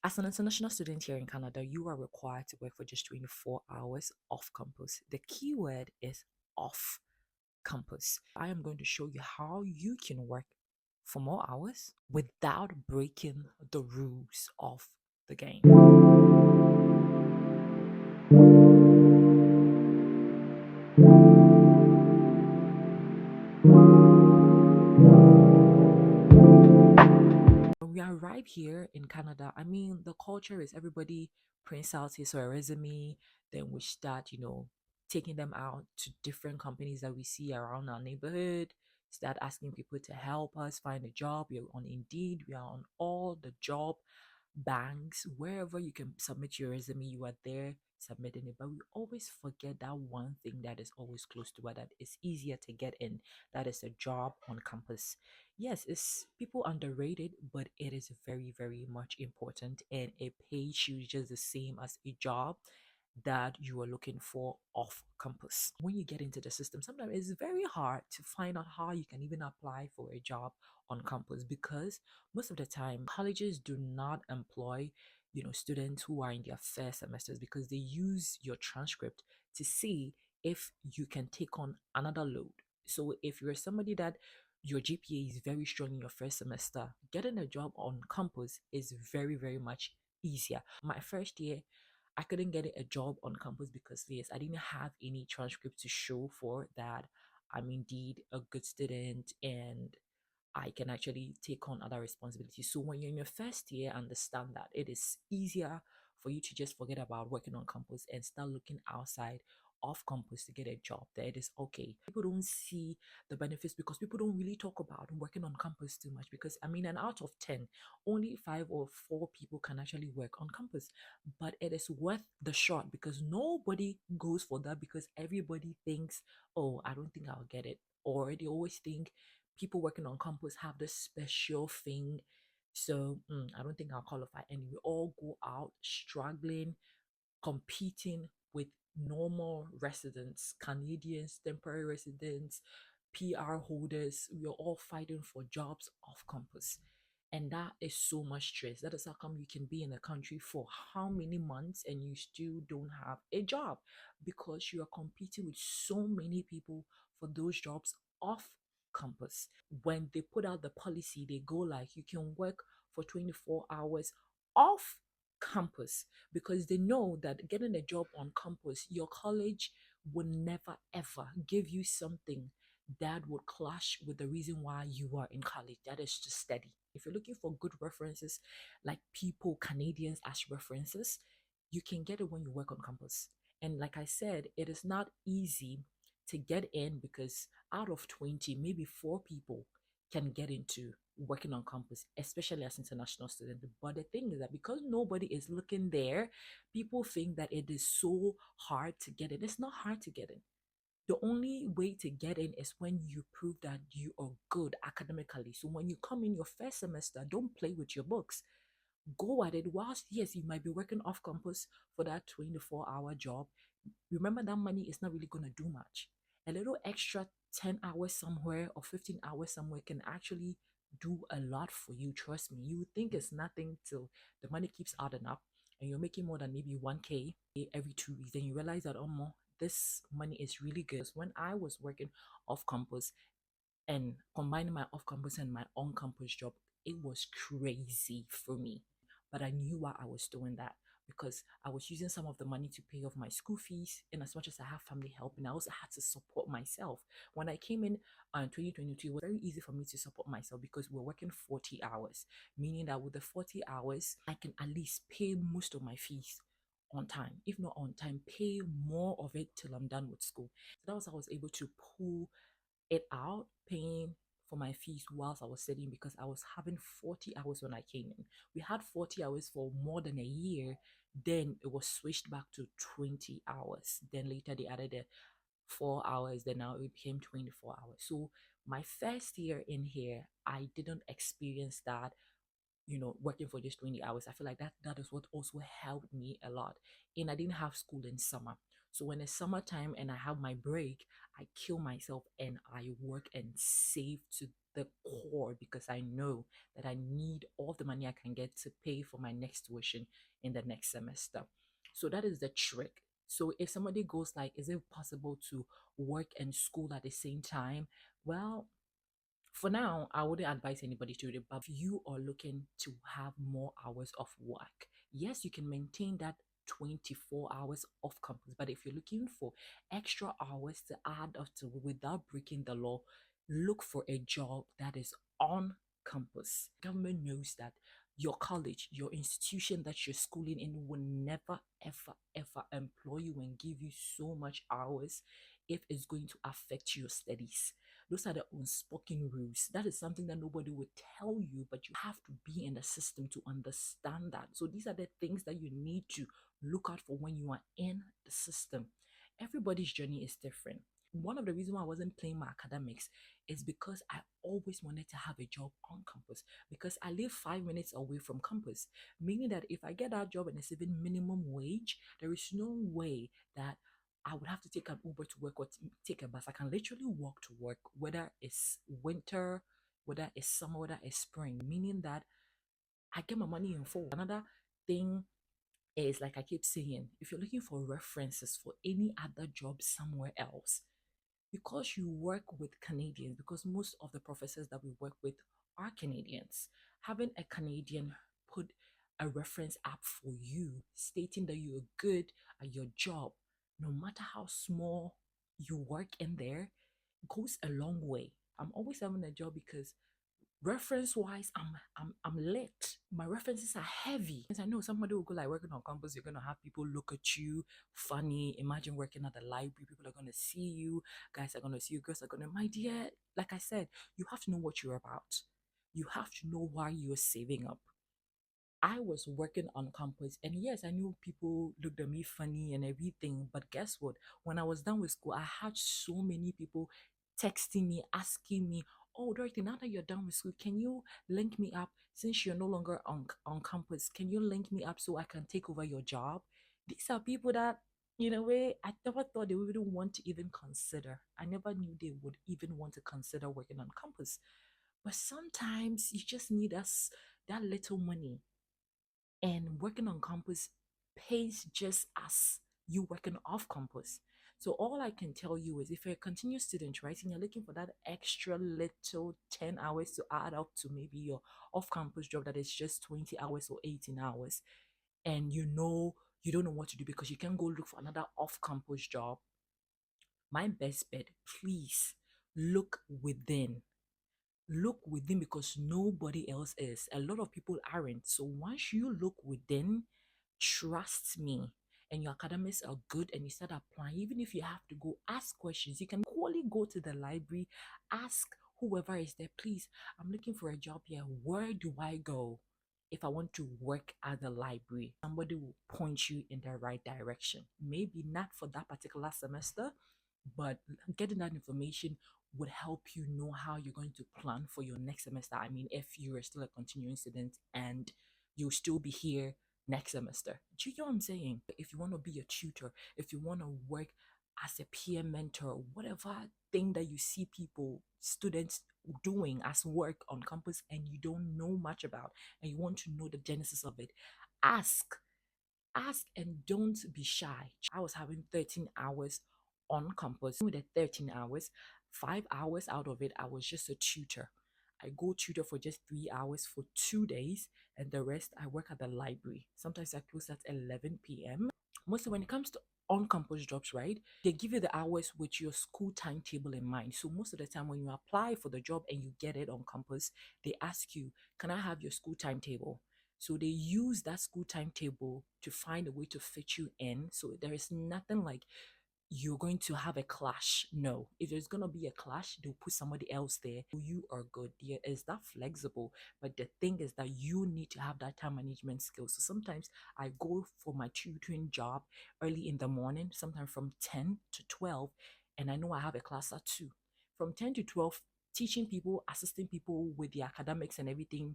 As an international student here in Canada, you are required to work for just 24 hours off campus. The key word is off campus. I am going to show you how you can work for more hours without breaking the rules of the game. When we arrive here in Canada, I mean, the culture is everybody prints out his or her resume, then we start, taking them out to different companies that we see around our neighborhood, start asking people to help us find a job. We're on Indeed, we are on all the job banks, wherever you can submit your resume, you are there submitting it. But we always forget that one thing that is always close to us, that is easier to get in. That is a job on campus. Yes, it's people underrated, but it is very, very much important, and it pays you just the same as a job that you are looking for off campus. When you get into the system, sometimes it's very hard to find out how you can even apply for a job on campus, because most of the time colleges do not employ students who are in their first semesters, because they use your transcript to see if you can take on another load. So if you're somebody that your GPA is very strong in your first semester, getting a job on campus is very, very much easier. My first year, I couldn't get a job on campus because, yes, I didn't have any transcript to show for that I'm indeed a good student and I can actually take on other responsibilities. So when you're in your first year, understand that it is easier for you to just forget about working on campus and start looking outside off campus to get a job. That it is okay. People don't see the benefits because people don't really talk about working on campus too much. Because I mean, an out of 10, only 5 or 4 people can actually work on campus. But it is worth the shot because nobody goes for that, because everybody thinks, oh, I don't think I'll get it. Or they always think people working on campus have this special thing. So I don't think I'll qualify. And we all go out struggling, competing with normal residents, Canadians, temporary residents, PR holders. We are all fighting for jobs off campus. And that is so much stress. That is how come you can be in a country for how many months and you still don't have a job, because you are competing with so many people for those jobs off campus. When they put out the policy, they go like you can work for 24 hours off campus, because they know that getting a job on campus, your college would never ever give you something that would clash with the reason why you are in college. That is to study. If you're looking for good references, like people, Canadians as references, you can get it when you work on campus. And like I said, it is not easy to get in, because out of 20, maybe 4 people can get into working on campus, especially as international students. But the thing is that because nobody is looking there, people think that it is so hard to get in. It's not hard to get in. The only way to get in is when you prove that you are good academically. So when you come in your first semester, don't play with your books. Go at it. Whilst, yes, you might be working off campus for that 24-hour job, remember that money is not really going to do much. A little extra 10 hours somewhere or 15 hours somewhere can actually do a lot for you. Trust me. You think it's nothing till the money keeps adding up and you're making more than maybe 1K every 2 weeks. Then you realize that, oh, more, this money is really good. When I was working off campus, and combining my off campus and my on campus job, it was crazy for me. But I knew why I was doing that, because I was using some of the money to pay off my school fees. And as much as I have family help, and I also had to support myself. When I came in 2022, it was very easy for me to support myself because we're working 40 hours, meaning that with the 40 hours, I can at least pay most of my fees on time. If not on time, pay more of it till I'm done with school. So that was how I was able to pull it out, paying for my fees whilst I was studying, because I was having 40 hours when I came in. We had 40 hours for more than a year. Then it was switched back to 20 hours. Then later they added the 4 hours. Then now it became 24 hours. So my first year in here, I didn't experience that working for just 20 hours. I feel like that is what also helped me a lot. And I didn't have school in summer. So when it's summertime and I have my break, I kill myself and I work and save to the core because I know that I need all the money I can get to pay for my next tuition in the next semester. So that is the trick. So if somebody goes like, is it possible to work and school at the same time? Well, for now, I wouldn't advise anybody to do it, but if you are looking to have more hours of work, yes, you can maintain that 24 hours off campus. But if you're looking for extra hours to add up to without breaking the law, look for a job that is on campus. Government knows that your college, your institution that you're schooling in will never, ever, ever employ you and give you so much hours if it's going to affect your studies. Those are the unspoken rules. That is something that nobody would tell you, but you have to be in the system to understand that. So these are the things that you need to look out for when you are in the system. Everybody's journey is different. One of the reasons why I wasn't playing my academics is because I always wanted to have a job on campus because I live 5 minutes away from campus, meaning that if I get that job and it's even minimum wage, there is no way that I would have to take an Uber to work or take a bus. I can literally walk to work, whether it's winter, whether it's summer, whether it's spring, meaning that I get my money in full. Another thing is, like I keep saying, if you're looking for references for any other job somewhere else, because you work with Canadians, because most of the professors that we work with are Canadians, having a Canadian put a reference up for you stating that you're good at your job, no matter how small you work in there, goes a long way. I'm always having a job because reference wise, I'm lit. My references are heavy. Because I know somebody will go like working on campus, you're gonna have people look at you funny. Imagine working at the library, people are gonna see you, guys are gonna see you, girls are gonna, my dear, like I said, you have to know what you're about. You have to know why you're saving up. I was working on campus, and yes, I knew people looked at me funny and everything. But guess what? When I was done with school, I had so many people texting me, asking me, "Oh, Dorothy, now that you're done with school, can you link me up since you're no longer on campus? Can you link me up so I can take over your job?" These are people that, in a way, I never thought they would even want to even consider. I never knew they would even want to consider working on campus. But sometimes you just need us that little money, and working on campus pays just as you working off campus. So all I can tell you is if you're a continuous student, right, and you're looking for that extra little 10 hours to add up to maybe your off-campus job that is just 20 hours or 18 hours, and you don't know what to do because you can go look for another off-campus job, my best bet, please look within. Look within because nobody else is. A lot of people aren't. So once you look within, trust me, and your academics are good and you start applying, even if you have to go ask questions, you can equally go to the library, ask whoever is there, please, I'm looking for a job here. Where do I go if I want to work at the library? Somebody will point you in the right direction. Maybe not for that particular semester, but getting that information would help you know how you're going to plan for your next semester. I mean, if you are still a continuing student and you'll still be here next semester. Do you know what I'm saying? If you want to be a tutor, if you want to work as a peer mentor, whatever thing that you see people, students doing as work on campus and you don't know much about and you want to know the genesis of it, ask. Ask and don't be shy. I was having 13 hours on campus. With the 13 hours, 5 hours out of it, I was just a tutor. I go tutor for just 3 hours for 2 days, and the rest I work at the library. Sometimes I close at 11 p.m. Mostly when it comes to on-campus jobs, right? They give you the hours with your school timetable in mind. So most of the time when you apply for the job and you get it on campus, they ask you, can I have your school timetable? So they use that school timetable to find a way to fit you in. So there is nothing like you're going to have a clash. No, if there's going to be a clash, they'll put somebody else there. You are good. There is that flexible. But the thing is that you need to have that time management skills. So sometimes I go for my tutoring job early in the morning, sometimes from 10 to 12, and I know I have a class at 2. From 10 to 12, teaching people, assisting people with the academics and everything,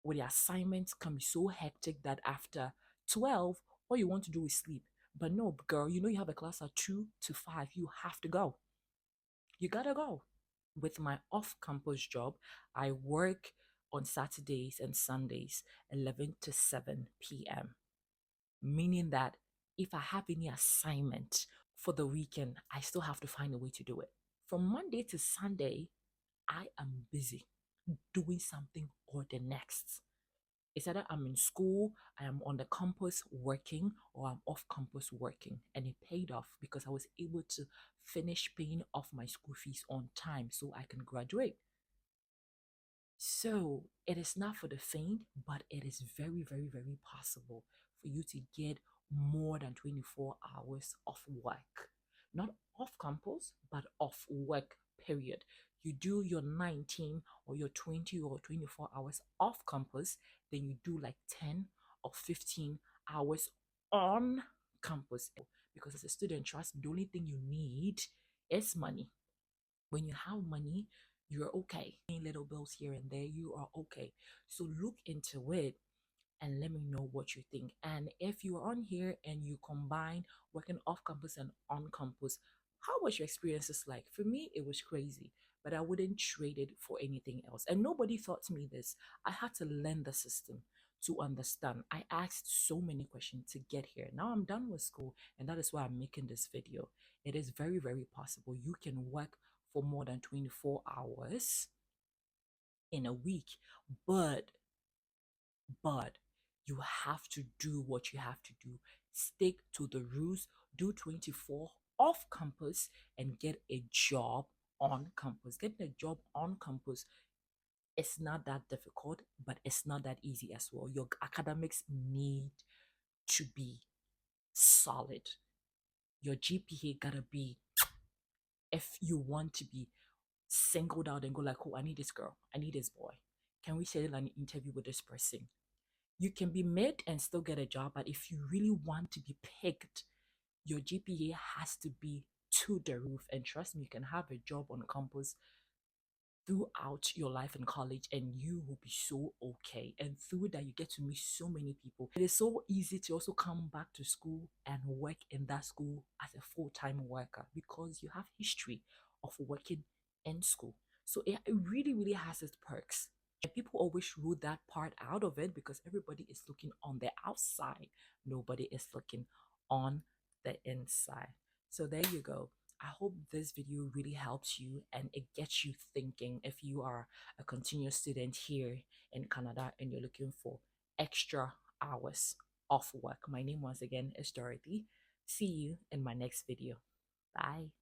where the assignments can be so hectic that after 12, all you want to do is sleep. But no, girl, you know you have a class at 2 to 5. You have to go. You gotta go. With my off campus job, I work on Saturdays and Sundays, 11 to 7 p.m., meaning that if I have any assignment for the weekend, I still have to find a way to do it. From Monday to Sunday, I am busy doing something or the next. It's either I'm in school, I am on the campus working, or I'm off campus working. And it paid off because I was able to finish paying off my school fees on time so I can graduate. So it is not for the faint, but it is very, very, very possible for you to get more than 24 hours of work. Not off campus, but off work, period. You do your 19 or your 20 or 24 hours off campus, then you do like 10 or 15 hours on campus. Because as a student, trust me, the only thing you need is money. When you have money, you're okay. Paying little bills here and there, you are okay. So look into it and let me know what you think. And if you are on here and you combine working off campus and on campus, how was your experiences like? For me, it was crazy, but I wouldn't trade it for anything else. And nobody taught me this. I had to learn the system to understand. I asked so many questions to get here. Now I'm done with school, and that is why I'm making this video. It is very, very possible you can work for more than 24 hours in a week, but but you have to do what you have to do. Stick to the rules, do 24 off campus, and get a job on campus. Getting a job on campus, it's not that difficult, but it's not that easy as well. Your academics need to be solid. Your GPA gotta be, if you want to be singled out and go like, oh, I need this girl, I need this boy. Can we schedule an interview with this person? You can be mid and still get a job, but if you really want to be picked, your GPA has to be to the roof. And trust me, you can have a job on campus throughout your life in college and you will be so okay. And through that, you get to meet so many people. It is so easy to also come back to school and work in that school as a full-time worker because you have history of working in school. So it really, really has its perks. And people always rule that part out of it because everybody is looking on the outside. Nobody is looking on the inside. So there you go. I hope this video really helps you and it gets you thinking if you are a continuous student here in Canada and you're looking for extra hours of work. My name once again is Dorothy. See you in my next video. Bye.